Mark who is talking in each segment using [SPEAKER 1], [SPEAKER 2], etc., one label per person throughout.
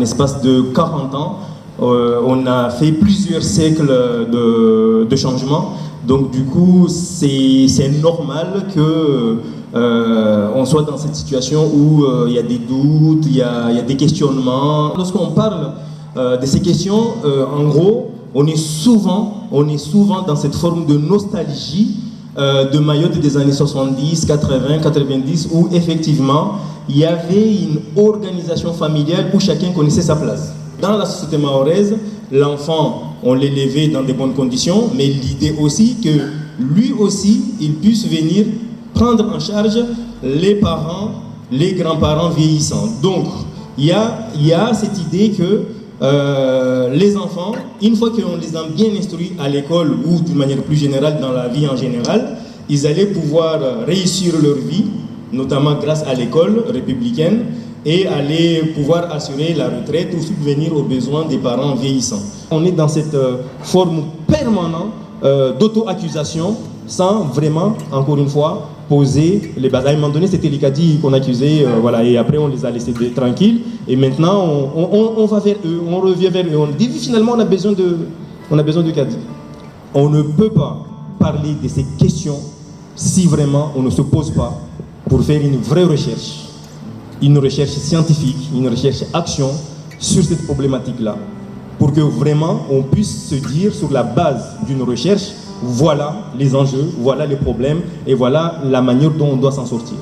[SPEAKER 1] espace de 40 ans, on a fait plusieurs siècles de changements. Donc du coup, c'est normal que on soit dans cette situation où il y a des doutes, il y a des questionnements. Lorsqu'on parle de ces questions, en gros, on est souvent dans cette forme de nostalgie de Mayotte des années 70, 80, 90, où effectivement, il y avait une organisation familiale où chacun connaissait sa place. Dans la société mahoraise, l'enfant, on l'élevait dans de bonnes conditions, mais l'idée aussi que lui aussi, il puisse venir prendre en charge les parents, les grands-parents vieillissants. Donc, il y a cette idée que les enfants, une fois qu'on les a bien instruits à l'école ou d'une manière plus générale dans la vie en général, ils allaient pouvoir réussir leur vie, notamment grâce à l'école républicaine, et aller pouvoir assurer la retraite ou subvenir aux besoins des parents vieillissants. On est dans cette forme permanente d'auto-accusation sans vraiment, encore une fois, poser les bases. À un moment donné, c'était les caddies qu'on accusait, voilà, et après on les a laissés tranquilles, et maintenant on va vers eux, on revient vers eux, on dit finalement on a besoin de caddies. On ne peut pas parler de ces questions si vraiment on ne se pose pas pour faire une vraie recherche. Une recherche scientifique, une recherche action sur cette problématique-là, pour que vraiment on puisse se dire sur la base d'une recherche, voilà les enjeux, voilà les problèmes et voilà la manière dont on doit s'en sortir.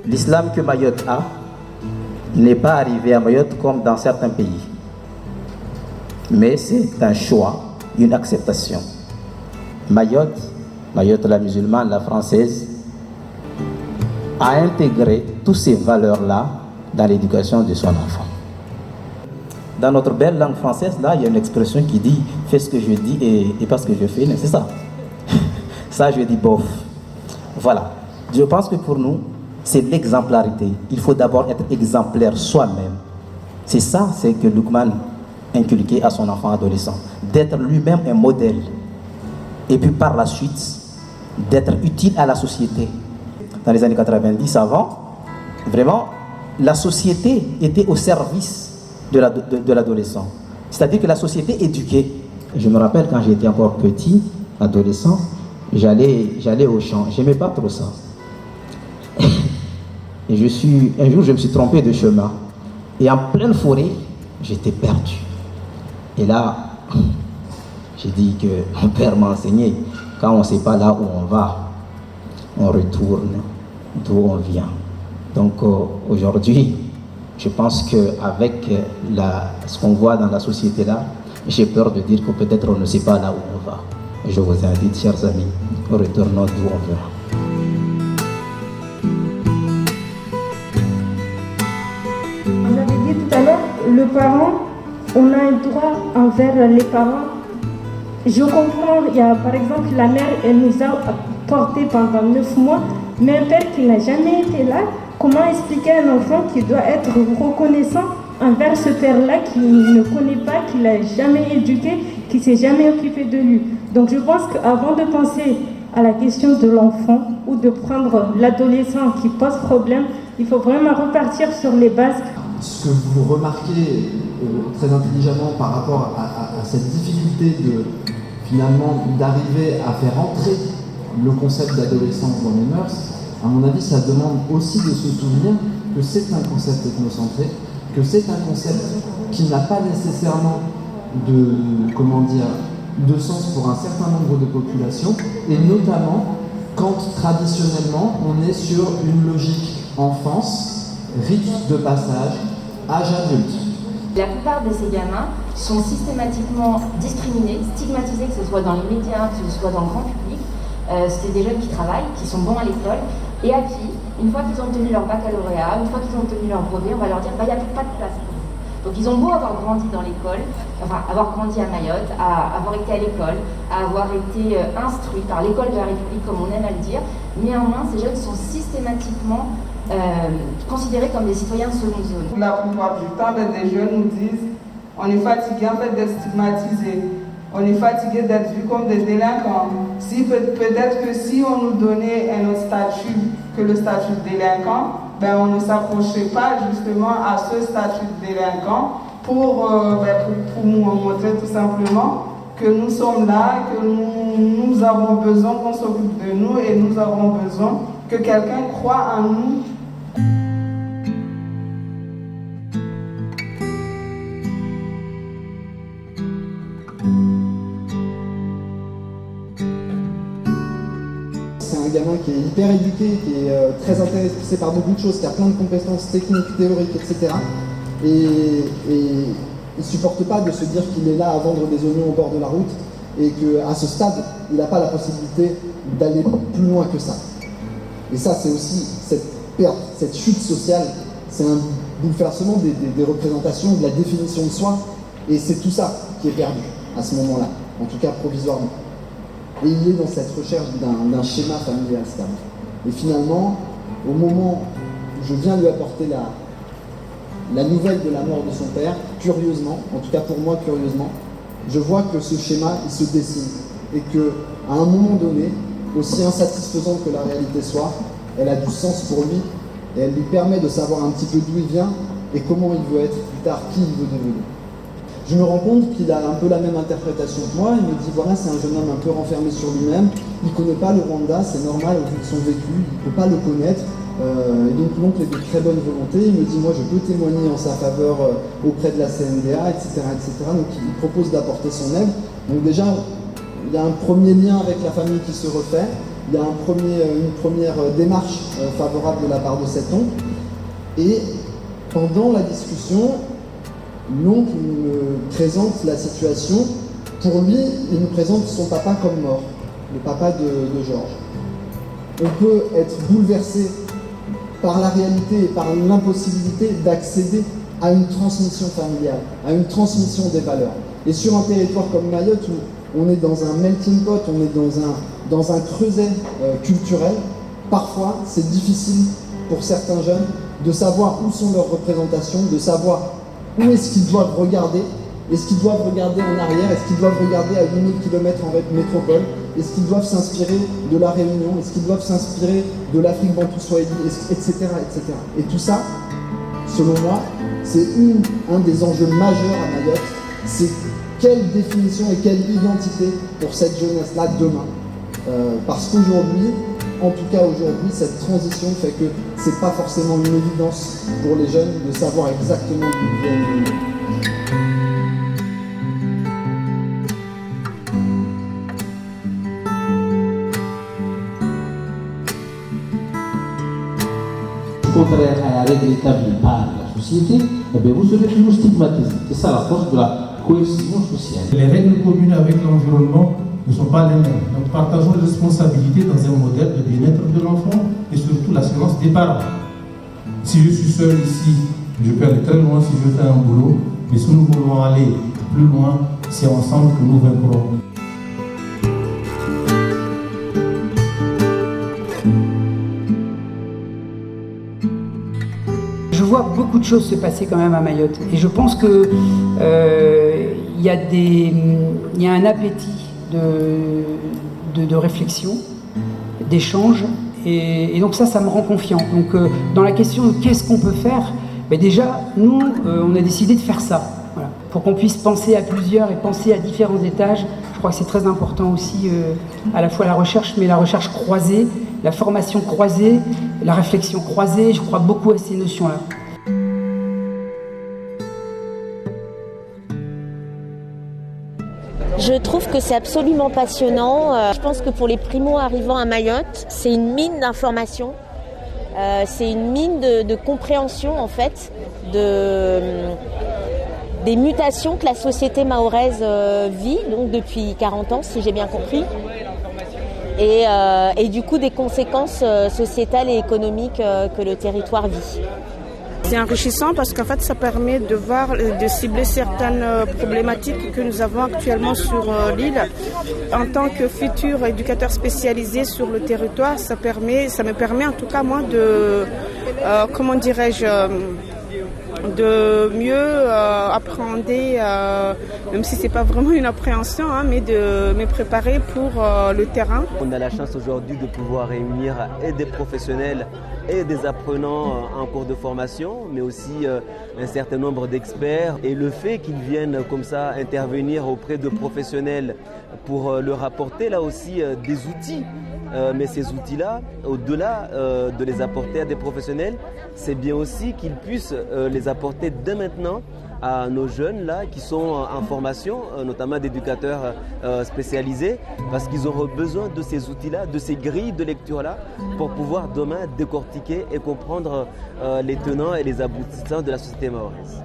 [SPEAKER 2] L'islam que Mayotte a n'est pas arrivé à Mayotte comme dans certains pays. Mais c'est un choix, une acceptation. Mayotte la musulmane, la française, a intégré toutes ces valeurs-là dans l'éducation de son enfant. Dans notre belle langue française, là, il y a une expression qui dit « fais ce que je dis et pas ce que je fais », c'est ça. Ça, je dis bof. Voilà. Je pense que pour nous, c'est l'exemplarité. Il faut d'abord être exemplaire soi-même. C'est ça, c'est que Lukman inculquait à son enfant adolescent. D'être lui-même un modèle. Et puis par la suite, d'être utile à la société. Dans les années 90, avant, vraiment, la société était au service de l'adolescent. C'est-à-dire que la société éduquait. Je me rappelle quand j'étais encore petit, adolescent, j'allais au champ. J'aimais pas trop ça. Et un jour, je me suis trompé de chemin. Et en pleine forêt, j'étais perdu. Et là, j'ai dit que mon père m'a enseigné, quand on ne sait pas là où on va, on retourne d'où on vient. Donc aujourd'hui, je pense qu'avec ce qu'on voit dans la société là, j'ai peur de dire que peut-être on ne sait pas là où on va. Et je vous invite, chers amis, retournons d'où on vient.
[SPEAKER 3] Le parent, on a un droit envers les parents. Je comprends, il y a par exemple la mère, elle nous a portés pendant 9 mois, mais un père qui n'a jamais été là, comment expliquer à un enfant qui doit être reconnaissant envers ce père-là qui ne connaît pas, qui ne l'a jamais éduqué, qui ne s'est jamais occupé de lui. Donc je pense qu'avant de penser à la question de l'enfant ou de prendre l'adolescent qui pose problème, il faut vraiment repartir sur les bases.
[SPEAKER 4] Ce que vous remarquez très intelligemment par rapport à cette difficulté finalement d'arriver à faire entrer le concept d'adolescence dans les mœurs, à mon avis, ça demande aussi de se souvenir que c'est un concept ethnocentré, que c'est un concept qui n'a pas nécessairement de sens pour un certain nombre de populations, et notamment quand traditionnellement on est sur une logique enfance, rite de passage, âge adulte.
[SPEAKER 5] La plupart de ces gamins sont systématiquement discriminés, stigmatisés, que ce soit dans les médias, que ce soit dans le grand public. C'est des jeunes qui travaillent, qui sont bons à l'école, et à qui, une fois qu'ils ont obtenu leur baccalauréat, une fois qu'ils ont obtenu leur brevet, on va leur dire il n'y a plus pas de place pour vous. Donc ils ont beau avoir grandi dans l'école, enfin avoir grandi à Mayotte, avoir été à l'école, avoir été instruits par l'école de la République, comme on aime à le dire, néanmoins ces jeunes sont systématiquement considérés comme des citoyens de seconde zone.
[SPEAKER 6] La plupart du temps, les jeunes nous disent On est fatigué en fait d'être stigmatisé. On est fatigué d'être vu comme des délinquants. Si, peut-être que si on nous donnait un autre statut que le statut de délinquant, on ne s'approcherait pas justement à ce statut de délinquant pour nous montrer tout simplement que nous sommes là, que nous avons besoin qu'on s'occupe de nous et nous avons besoin que quelqu'un croie en nous.
[SPEAKER 4] C'est un gamin qui est hyper éduqué, qui est très intéressé par beaucoup de choses, qui a plein de compétences techniques, théoriques, etc. Et il ne supporte pas de se dire qu'il est là à vendre des oignons au bord de la route et qu'à ce stade, il n'a pas la possibilité d'aller plus loin que ça. Et ça, c'est aussi cette perte, cette chute sociale, c'est un bouleversement des représentations, de la définition de soi, et c'est tout ça qui est perdu à ce moment-là, en tout cas provisoirement. Et il est dans cette recherche d'un schéma familial stable. Et finalement, au moment où je viens lui apporter la nouvelle de la mort de son père, curieusement, en tout cas pour moi curieusement, je vois que ce schéma, il se dessine. Et qu'à un moment donné, aussi insatisfaisante que la réalité soit, elle a du sens pour lui, et elle lui permet de savoir un petit peu d'où il vient, et comment il veut être plus tard, qui il veut devenir. Je me rends compte qu'il a un peu la même interprétation que moi. Il me dit voilà, c'est un jeune homme un peu renfermé sur lui-même. Il ne connaît pas le Rwanda, c'est normal au vu de son vécu. Il ne peut pas le connaître. Et donc l'oncle est de très bonne volonté. Il me dit moi, je peux témoigner en sa faveur auprès de la CNDA, etc., etc. Donc il propose d'apporter son aide. Donc déjà, il y a un premier lien avec la famille qui se refait. Il y a une première démarche favorable de la part de cet oncle. Et pendant la discussion, l'oncle me présente la situation. Pour lui, il me présente son papa comme mort, le papa de Georges. On peut être bouleversé par la réalité et par l'impossibilité d'accéder à une transmission familiale, à une transmission des valeurs. Et sur un territoire comme Mayotte, où on est dans un melting pot, on est dans un creuset culturel, parfois c'est difficile pour certains jeunes de savoir où sont leurs représentations, de savoir où est-ce qu'ils doivent regarder. Est-ce qu'ils doivent regarder en arrière? Est-ce qu'ils doivent regarder à 8000 km en métropole? Est-ce qu'ils doivent s'inspirer de la Réunion? Est-ce qu'ils doivent s'inspirer de l'Afrique bantou swahili, etc., etc. Et tout ça, selon moi, c'est un des enjeux majeurs à Mayotte. C'est quelle définition et quelle identité pour cette jeunesse-là demain. Parce qu'aujourd'hui, en tout cas aujourd'hui, cette transition fait que c'est pas forcément une évidence pour les jeunes de savoir exactement d'où ils viennent.
[SPEAKER 7] Contraire à la règle établie par la société, eh bien vous serez toujours stigmatisé. C'est ça la force de la cohésion sociale.
[SPEAKER 8] Les règles communes avec l'environnement ne sont pas les mêmes. Donc partageons les responsabilités dans un modèle de bien-être de l'enfant et surtout l'assurance des parents. Si je suis seul ici, je peux aller très loin si je fais un boulot, mais si nous voulons aller plus loin, c'est ensemble que nous vaincrons.
[SPEAKER 9] Je vois beaucoup de choses se passer quand même à Mayotte et je pense que il y a un appétit de réflexion, d'échange et donc ça me rend confiant. Donc dans la question de qu'est-ce qu'on peut faire, déjà nous on a décidé de faire ça. Voilà. Pour qu'on puisse penser à plusieurs et penser à différents étages, je crois que c'est très important aussi à la fois la recherche, mais la recherche croisée, la formation croisée, la réflexion croisée, je crois beaucoup à ces notions-là.
[SPEAKER 10] Je trouve que c'est absolument passionnant. Je pense que pour les primo-arrivants à Mayotte, c'est une mine d'informations. C'est une mine de compréhension en fait des mutations que la société mahoraise vit donc depuis 40 ans, si j'ai bien compris. Et du coup des conséquences sociétales et économiques que le territoire vit.
[SPEAKER 11] C'est enrichissant parce qu'en fait ça permet de voir, de cibler certaines problématiques que nous avons actuellement sur l'île. En tant que futur éducateur spécialisé sur le territoire, ça me permet en tout cas moi de, de mieux appréhender, même si c'est pas vraiment une appréhension, mais de me préparer pour le terrain.
[SPEAKER 12] On a la chance aujourd'hui de pouvoir réunir et des professionnels et des apprenants en cours de formation, mais aussi un certain nombre d'experts. Et le fait qu'ils viennent comme ça intervenir auprès de professionnels pour leur apporter là aussi des outils, mais ces outils-là, au-delà de les apporter à des professionnels, c'est bien aussi qu'ils puissent les apporter dès maintenant à nos jeunes là qui sont en formation, notamment d'éducateurs spécialisés, parce qu'ils auront besoin de ces outils-là, de ces grilles de lecture-là, pour pouvoir demain décortiquer et comprendre les tenants et les aboutissants de la société mahoraise.